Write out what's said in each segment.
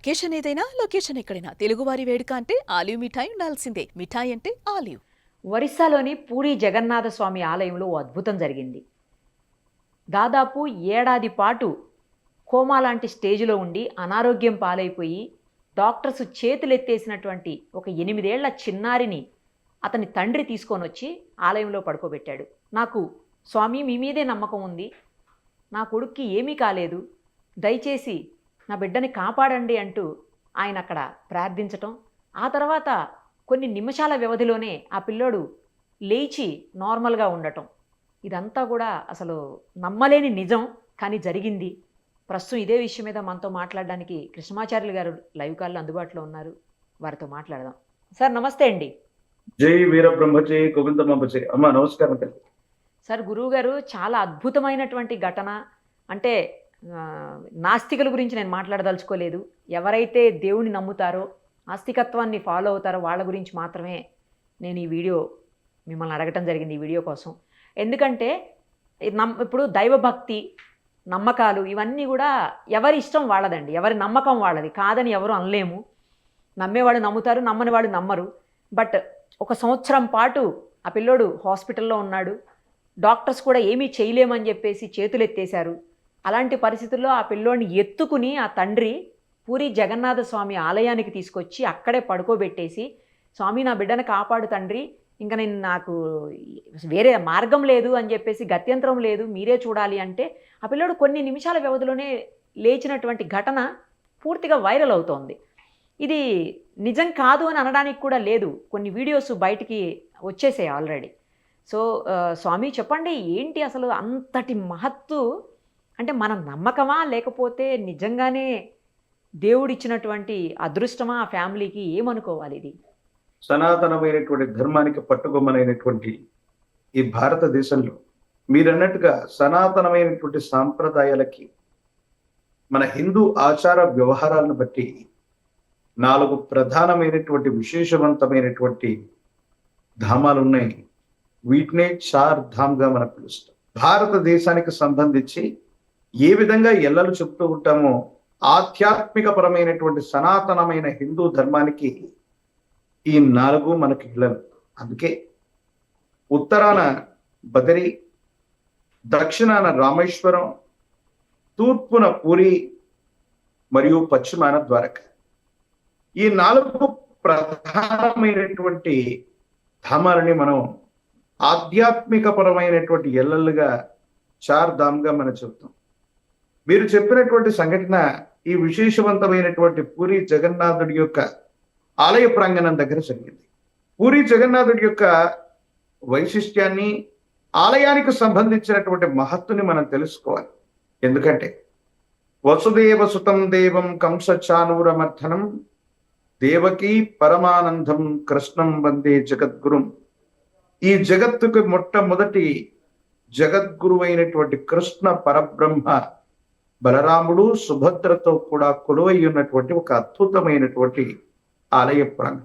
Occasion ఏదైనా location ఎక్కడైనా తెలుగువారి వేడుక అంటే ఆలివ్ మిఠాయి ఉండాల్సిందే. మిఠాయి అంటే ఆలివ్. ఒరిస్సాలోని పూరి జగన్నాథ స్వామి ఆలయంలో ఓ అద్భుతం జరిగింది. దాదాపు ఏడాది పాటు కోమా లాంటి స్టేజ్లో ఉండి అనారోగ్యం పాలైపోయి డాక్టర్స్ చేతులెత్తేసినటువంటి ఒక 8 ఏళ్ల చిన్నారిని అతని తండ్రి తీసుకొనొచ్చి ఆలయంలో పడుకోబెట్టాడు. నాకు స్వామి మీ మీదే నమ్మకం ఉంది, నా కొడుక్కి ఏమీ కాలేదు, దయచేసి నా బిడ్డని కాపాడండి అంటూ ఆయన అక్కడ ప్రార్థించటం, ఆ తర్వాత కొన్ని నిమిషాల వ్యవధిలోనే ఆ పిల్లోడు లేచి నార్మల్గా ఉండటం, ఇదంతా కూడా అసలు నమ్మలేని నిజం, కానీ జరిగింది. ప్రస్తుతం ఇదే విషయం మీద మనతో మాట్లాడడానికి కృష్ణమాచార్యులు గారు లైవ్ కాల్లో అందుబాటులో ఉన్నారు. వారితో మాట్లాడదాం. సార్ నమస్తే అండి. జై వీరబ్రహ్మ జై గోవిందమ్మ జై. అమ్మ నమస్కారం. సార్ గురువు గారు చాలా అద్భుతమైనటువంటి ఘటన. అంటే నాస్తికుల గురించి నేను మాట్లాడదలుచుకోలేదు. ఎవరైతే దేవుని నమ్ముతారో, ఆస్తికత్వాన్ని ఫాలో అవుతారో వాళ్ళ గురించి మాత్రమే నేను ఈ వీడియో మిమ్మల్ని అడగటం జరిగింది, ఈ వీడియో కోసం. ఎందుకంటే ఇప్పుడు దైవభక్తి, నమ్మకాలు ఇవన్నీ కూడా ఎవరి ఇష్టం వాళ్ళదండి, ఎవరి నమ్మకం వాళ్ళది, కాదని ఎవరు అనలేము. నమ్మేవాళ్ళు నమ్ముతారు, నమ్మని వాళ్ళు నమ్మరు. బట్ 1 సంవత్సరం పాటు ఆ పిల్లోడు హాస్పిటల్లో ఉన్నాడు. డాక్టర్స్ కూడా ఏమీ చేయలేమని చెప్పేసి చేతులెత్తేశారు. అలాంటి పరిస్థితుల్లో ఆ పిల్లోడిని ఎత్తుకుని ఆ తండ్రి పూరి జగన్నాథ స్వామి ఆలయానికి తీసుకొచ్చి అక్కడే పడుకోబెట్టేసి, స్వామి నా బిడ్డను కాపాడు తండ్రి, ఇంకా నాకు వేరే మార్గం లేదు అని చెప్పేసి, గత్యంతరం లేదు, మీరే చూడాలి అంటే ఆ పిల్లోడు కొన్ని నిమిషాల వ్యవధిలోనే లేచినటువంటి ఘటన పూర్తిగా వైరల్ అవుతోంది. ఇది నిజం కాదు అని అనడానికి కూడా లేదు, కొన్ని వీడియోస్ బయటికి వచ్చేసాయి ఆల్రెడీ. సో స్వామి చెప్పండి, ఏంటి అసలు అంతటి మహత్తు? అంటే మన నమ్మకమా, లేకపోతే నిజంగానే దేవుడిచ్చినటువంటి అదృష్టమా ఆ ఫ్యామిలీకి? ఏమనుకోవాలి ఇది? సనాతనమైనటువంటి ధర్మానికి పట్టుకొమ్మనైనటువంటి ఈ భారతదేశంలో మీరన్నట్టుగా సనాతనమైనటువంటి సాంప్రదాయాలకి, మన హిందూ ఆచార వ్యవహారాలను బట్టి 4 ప్రధానమైనటువంటి విశేషవంతమైనటువంటి ధామాలు ఉన్నాయి. వీటినే 4 ధామ్గా మనం పిలుస్తాం. భారతదేశానికి సంబంధించి ఏ విధంగా ఎల్లలు చెప్తూ ఉంటామో, ఆధ్యాత్మిక పరమైనటువంటి సనాతనమైన హిందూ ధర్మానికి ఈ 4 మనకి ఇళ్ళలు. అందుకే ఉత్తరాన బదరి, దక్షిణాన రామేశ్వరం, తూర్పున పూరి మరియు పశ్చిమాన ద్వారక. ఈ 4 ప్రధానమైనటువంటి ధామాలని మనం ఆధ్యాత్మిక పరమైనటువంటి ఎల్లలుగా 4 ధామ్గా మనం చెప్తాం. మీరు చెప్పినటువంటి సంఘటన ఈ విశేషవంతమైనటువంటి పూరి జగన్నాథుడి యొక్క ఆలయ ప్రాంగణం దగ్గర జరిగింది. పూరి జగన్నాథుడి యొక్క వైశిష్ట్యాన్ని, ఆలయానికి సంబంధించినటువంటి మహత్తుని మనం తెలుసుకోవాలి. ఎందుకంటే వసుదేవ సుతం దేవం కంస చానూరమర్థనం దేవకీ పరమానందం కృష్ణం వందే జగద్గురుం. ఈ జగత్తుకు మొట్టమొదటి జగద్గురువైనటువంటి కృష్ణ పరబ్రహ్మ బలరాముడు సుభద్రతో కూడా కొలువై ఉన్నటువంటి ఒక అద్భుతమైనటువంటి ఆలయ ప్రాంగణం.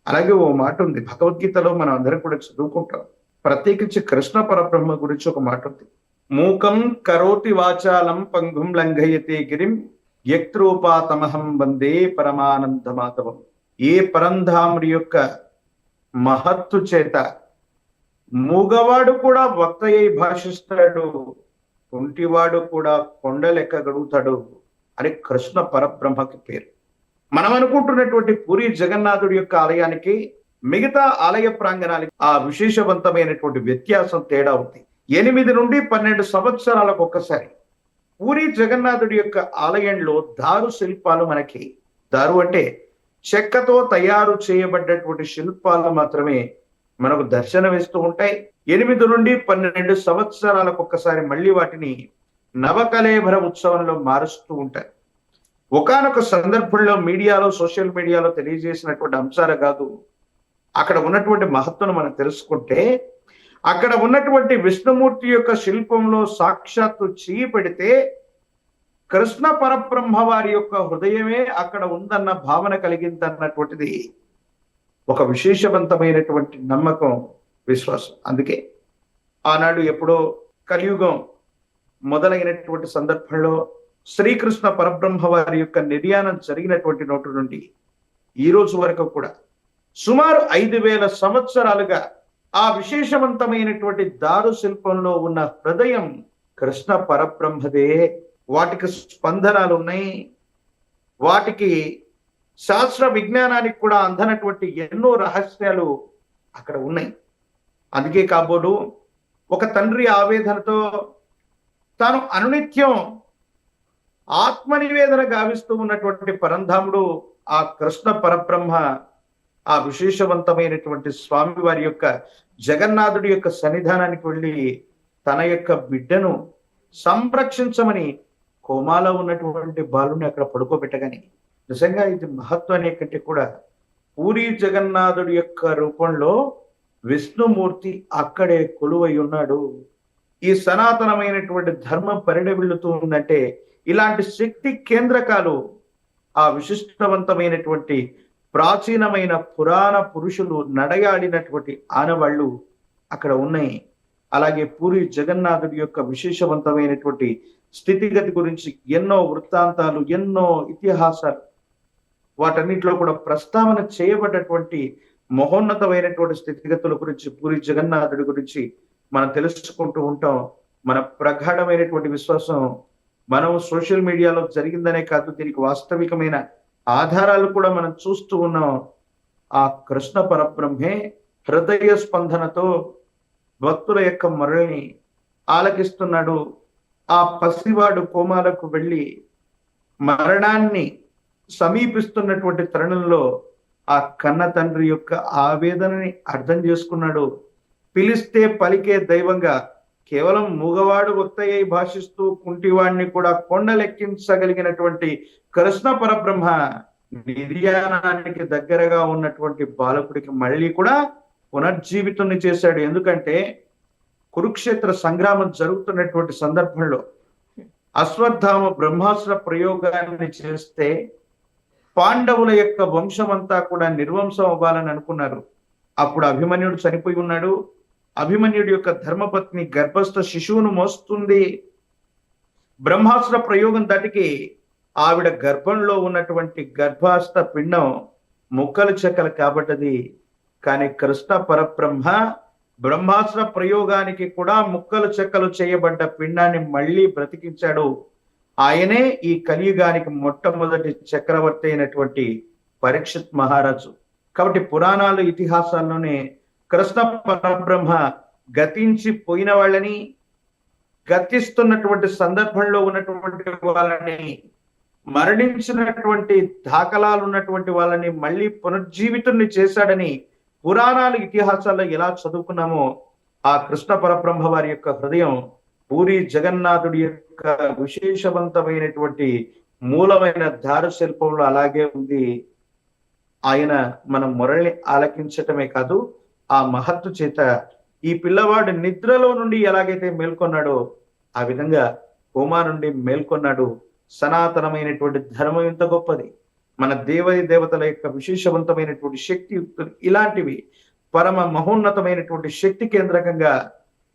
అలాగే ఓ మాట ఉంది భగవద్గీతలో, మనం అందరం కూడా చదువుకుంటాం. ప్రత్యేకించి కృష్ణ పరబ్రహ్మ గురించి ఒక మాట ఉంది. మూకం కరోతి వాచాలం పంగుం లంఘయతే గిరిం యక్రూపాతమహం వందే పరమానంద మాధవం. ఏ పరంధాముడి యొక్క మహత్తు చేత మూగవాడు కూడా వక్తయ్యి భాషిస్తాడు, కుంటివాడు కూడా కొండలెక్కగలుగుతాడు అని కృష్ణ పరబ్రహ్మకి పేరు. మనం అనుకుంటున్నటువంటి పూరి జగన్నాథుడి యొక్క ఆలయానికి మిగతా ఆలయ ప్రాంగణాలకి ఆ విశేషవంతమైనటువంటి వ్యత్యాసం, తేడా ఉంది. 8 నుండి 12 సంవత్సరాలకు ఒక్కసారి పూరి జగన్నాథుడి యొక్క ఆలయంలో దారు శిల్పాలు, మనకి దారు అంటే చెక్కతో తయారు చేయబడ్డటువంటి శిల్పాలు మాత్రమే మనకు దర్శనమిస్తూ ఉంటాయి. 8 నుండి 12 సంవత్సరాలకు ఒక్కసారి మళ్ళీ వాటిని నవకళేభర ఉత్సవంలో మారుస్తూ ఉంటారు. ఒకానొక సందర్భంలో మీడియాలో, సోషల్ మీడియాలో తెలియజేసినటువంటి అంశాలు కాదు, అక్కడ ఉన్నటువంటి మహత్తును మనం తెలుసుకుంటే, అక్కడ ఉన్నటువంటి విష్ణుమూర్తి యొక్క శిల్పంలో సాక్షాత్తు చేయి పెడితే కృష్ణ పరబ్రహ్మ వారి యొక్క హృదయమే అక్కడ ఉందన్న భావన కలిగిందన్నటువంటిది ఒక విశేషవంతమైనటువంటి నమ్మకం, విశ్వాసం. అందుకే ఆనాడు ఎప్పుడో కలియుగం మొదలైనటువంటి సందర్భంలో శ్రీకృష్ణ పరబ్రహ్మ వారి యొక్క నిర్యాణం జరిగినటువంటి నోటి నుండి ఈ రోజు వరకు కూడా సుమారు 5,000 సంవత్సరాలుగా ఆ విశేషవంతమైనటువంటి దారు శిల్పంలో ఉన్న హృదయం కృష్ణ పరబ్రహ్మదే. వాటికి స్పందనాలు ఉన్నాయి, వాటికి శాస్త్ర విజ్ఞానానికి కూడా అందనటువంటి ఎన్నో రహస్యాలు అక్కడ ఉన్నాయి. అందుకే కాబోలు ఒక తండ్రి ఆవేదనతో తాను అనునిత్యం ఆత్మనివేదన గావిస్తూ ఉన్నటువంటి పరంధాముడు ఆ కృష్ణ పరబ్రహ్మ ఆ విశేషవంతమైనటువంటి స్వామి వారి యొక్క జగన్నాథుడి యొక్క సన్నిధానానికి వెళ్ళి తన యొక్క బిడ్డను సంరక్షించమని కోమాలో ఉన్నటువంటి బాలుని అక్కడ పడుకోబెట్టగాని, నిజంగా ఇది మహత్వాన్ని కంటే కూడా పూరి జగన్నాథుడి యొక్క రూపంలో విష్ణుమూర్తి అక్కడే కొలువై ఉన్నాడు. ఈ సనాతనమైనటువంటి ధర్మం పరిడవిల్లుతూ ఉందంటే ఇలాంటి శక్తి కేంద్రకాలు ఆ విశిష్టవంతమైనటువంటి ప్రాచీనమైన పురాణ పురుషులు నడయాడినటువంటి ఆనవాళ్ళు అక్కడ ఉన్నాయి. అలాగే పూరి జగన్నాథుడి యొక్క విశేషవంతమైనటువంటి స్థితిగతి గురించి ఎన్నో వృత్తాంతాలు, ఎన్నో ఇతిహాసాలు, వాటన్నిటిలో కూడా ప్రస్తావన చేయబడ్డటువంటి మహోన్నతమైనటువంటి స్థితిగతుల గురించి, పూరి జగన్నాథుడి గురించి మనం తెలుసుకుంటూ ఉంటాం. మన ప్రగాఢమైనటువంటి విశ్వాసం మనం సోషల్ మీడియాలో జరిగిందనే కాదు, దీనికి వాస్తవికమైన ఆధారాలు కూడా మనం చూస్తూ ఉన్నాం. ఆ కృష్ణ పరబ్రహ్మే హృదయ స్పందనతో భక్తుల యొక్క మొరల్ని ఆలకిస్తున్నాడు. ఆ పసివాడు కోమాలకు వెళ్ళి మరణాన్ని సమీపిస్తున్నటువంటి తరుణంలో ఆ కన్న తండ్రి యొక్క ఆవేదనని అర్థం చేసుకున్నాడు. పిలిస్తే పలికే దైవంగా కేవలం మూగవాడు ఒత్తయ్య భాషిస్తూ కుంటివాడిని కూడా కొండలెక్కించగలిగినటువంటి కృష్ణ పరబ్రహ్మ నిర్యాణానికి దగ్గరగా ఉన్నటువంటి బాలకుడికి మళ్ళీ కూడా పునర్జీవితుణ్ణి చేశాడు. ఎందుకంటే కురుక్షేత్ర సంగ్రామం జరుగుతున్నటువంటి సందర్భంలో అశ్వత్థామ బ్రహ్మాస్త్ర ప్రయోగాన్ని చేస్తే పాండవుల యొక్క వంశమంతా కూడా నిర్వంశం అవ్వాలని అనుకున్నారు. అప్పుడు అభిమన్యుడు చనిపోయి ఉన్నాడు. అభిమన్యుడి యొక్క ధర్మపత్ని గర్భస్థ శిశువును మోస్తుంది. బ్రహ్మాస్త్ర ప్రయోగం దాటికి ఆవిడ గర్భంలో ఉన్నటువంటి గర్భాస్త్ర పిండం ముక్కలు చెక్కలు కాబట్టది. కానీ కృష్ణ పరబ్రహ్మ బ్రహ్మాస్త్ర ప్రయోగానికి కూడా ముక్కలు చెక్కలు చేయబడ్డ పిండాన్ని మళ్ళీ బ్రతికించాడు. ఆయనే ఈ కలియుగానికి మొట్టమొదటి చక్రవర్తి అయినటువంటి పరీక్షిత్ మహారాజు. కాబట్టి పురాణాలు, ఇతిహాసాల్లోనే కృష్ణ పరబ్రహ్మ గతించి పోయిన వాళ్ళని, గతిస్తున్నటువంటి సందర్భంలో ఉన్నటువంటి వాళ్ళని, మరణించినటువంటి దాఖలాలు ఉన్నటువంటి వాళ్ళని మళ్ళీ పునర్జీవితుల్ని చేశాడని పురాణాలు, ఇతిహాసాల్లో ఎలా చదువుకున్నామో ఆ కృష్ణ పరబ్రహ్మ వారి యొక్క హృదయం పూరి జగన్నాథుడి యొక్క విశేషవంతమైనటువంటి మూలమైన దారు శిల్పంలో అలాగే ఉంది. ఆయన మన మొరల్ని ఆలకించటమే కాదు, ఆ మహత్తు చేత ఈ పిల్లవాడు నిద్రలో నుండి ఎలాగైతే మేల్కొన్నాడో ఆ విధంగా కోమా నుండి మేల్కొన్నాడు. సనాతనమైనటువంటి ధర్మం ఎంత గొప్పది, మన దేవతల యొక్క విశేషవంతమైనటువంటి శక్తి ఇలాంటివి పరమ మహోన్నతమైనటువంటి శక్తి కేంద్రకంగా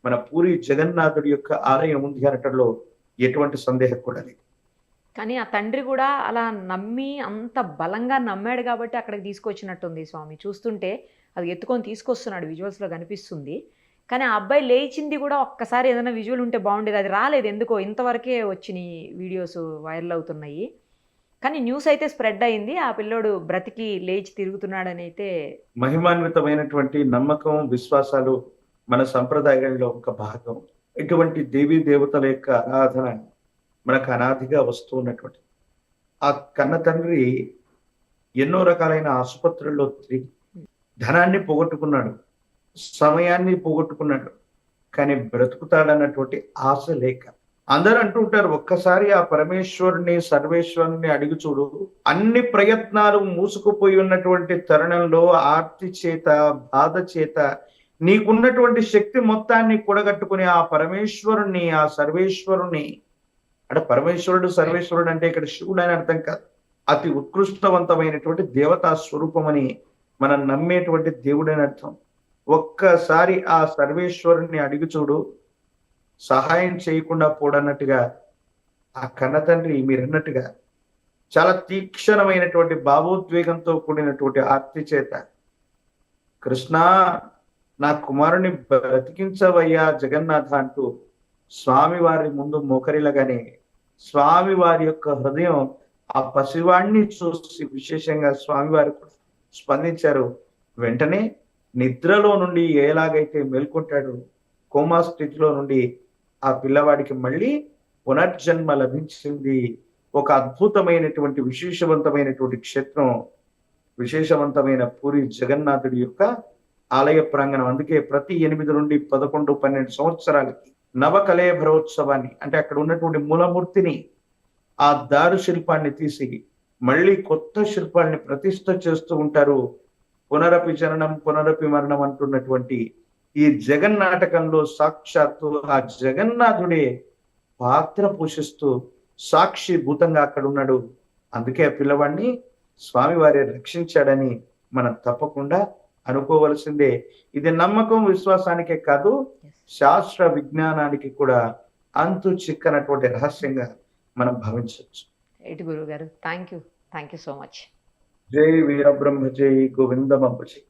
మన పూరి జగన్నాథుడి యొక్క ఆలయం ఉంది అనటంలో ఎటువంటి సందేహం కూడా లేదు. కానీ ఆ తండ్రి కూడా అలా నమ్మి, అంత బలంగా నమ్మాడు కాబట్టి అక్కడికి తీసుకొచ్చినట్టుంది స్వామి. చూస్తుంటే అది ఎత్తుకొని తీసుకొస్తున్నాడు, విజువల్స్లో కనిపిస్తుంది. కానీ ఆ అబ్బాయి లేచింది కూడా ఒక్కసారి ఏదైనా విజువల్ ఉంటే బాగుండేది, అది రాలేదు. ఎందుకో ఇంతవరకే వచ్చినాయి వీడియోస్ వైరల్ అవుతున్నాయి. కానీ న్యూస్ అయితే స్ప్రెడ్ అయింది, ఆ పిల్లోడు బ్రతికి లేచి తిరుగుతున్నాడని అయితే. మహిమాన్వితమైనటువంటి నమ్మకం, విశ్వాసాలు మన సంప్రదాయంలో ఒక భాగం. ఇటువంటి దేవీ దేవతల యొక్క ఆరాధన మనకు అనాదిగా వస్తూ ఉన్నటువంటి ఆ కన్న తండ్రి ఎన్నో రకాలైన ఆసుపత్రుల్లో తిరిగి ధనాన్ని పోగొట్టుకున్నాడు, సమయాన్ని పోగొట్టుకున్నాడు. కానీ బ్రతుకుతాడన్నటువంటి ఆశ లేక అందరూ అంటుంటారు, ఒక్కసారి ఆ పరమేశ్వరుని, సర్వేశ్వరుని అడిగి చూడు. అన్ని ప్రయత్నాలు మూసుకుపోయి ఉన్నటువంటి తరుణంలో ఆర్తి చేత, బాధ చేత నీకున్నటువంటి శక్తి మొత్తాన్ని కూడగట్టుకుని ఆ పరమేశ్వరుణ్ణి, ఆ సర్వేశ్వరుణ్ణి, అంటే పరమేశ్వరుడు సర్వేశ్వరుడు అంటే ఇక్కడ శివుడు అని అర్థం కాదు, అతి ఉత్కృష్టవంతమైనటువంటి దేవతా స్వరూపం అని మనం నమ్మేటువంటి దేవుడని అర్థం. ఒక్కసారి ఆ సర్వేశ్వరుణ్ణి అడిగి చూడు, సహాయం చేయకుండా పోడన్నట్టుగా ఆ కన్న తండ్రి మీరన్నట్టుగా చాలా తీక్షణమైనటువంటి భావోద్వేగంతో కూడినటువంటి ఆర్తి చేత, కృష్ణ నా కుమారుని బ్రతికించవయ్యా జగన్నాథ అంటూ స్వామి వారి ముందు మోకరిలగానే స్వామి వారి యొక్క హృదయం ఆ పసివాణ్ణి చూసి విశేషంగా స్వామివారు స్పందించారు. వెంటనే నిద్రలో నుండి ఎలాగైతే మేల్కొంటాడో కోమా స్థితిలో నుండి ఆ పిల్లవాడికి మళ్ళీ పునర్జన్మ లభించింది. ఒక అద్భుతమైనటువంటి విశేషవంతమైనటువంటి క్షేత్రం, విశేషవంతమైన పూరి జగన్నాథుడి యొక్క ఆలయ ప్రాంగణం. అందుకే ప్రతి 8 నుండి 11, 12 సంవత్సరాలకి నవకళేభరోత్సవాన్ని, అంటే అక్కడ ఉన్నటువంటి మూలమూర్తిని, ఆ దారు శిల్పాన్ని తీసి మళ్ళీ కొత్త శిల్పాన్ని ప్రతిష్ఠ చేస్తూ ఉంటారు. పునరపి జననం పునరపి మరణం అంటున్నటువంటి ఈ జగన్నాటకంలో సాక్షాత్తు ఆ జగన్నాథుడే పాత్ర పోషిస్తూ సాక్షి భూతంగా అక్కడ ఉన్నాడు. అందుకే ఆ పిల్లవాడిని స్వామివారి రక్షించాడని మనం తప్పకుండా అనుకోవలసిందే. ఇది నమ్మకం విశ్వాసానికే కాదు, శాస్త్ర విజ్ఞానానికి కూడా అంతు చిక్కనటువంటి రహస్యంగా మనం భావించవచ్చు. రైట్ గురువు గారు, థ్యాంక్ యూ సో మచ్. జై వీరబ్రహ్మ జై గోవిందమంబ జై.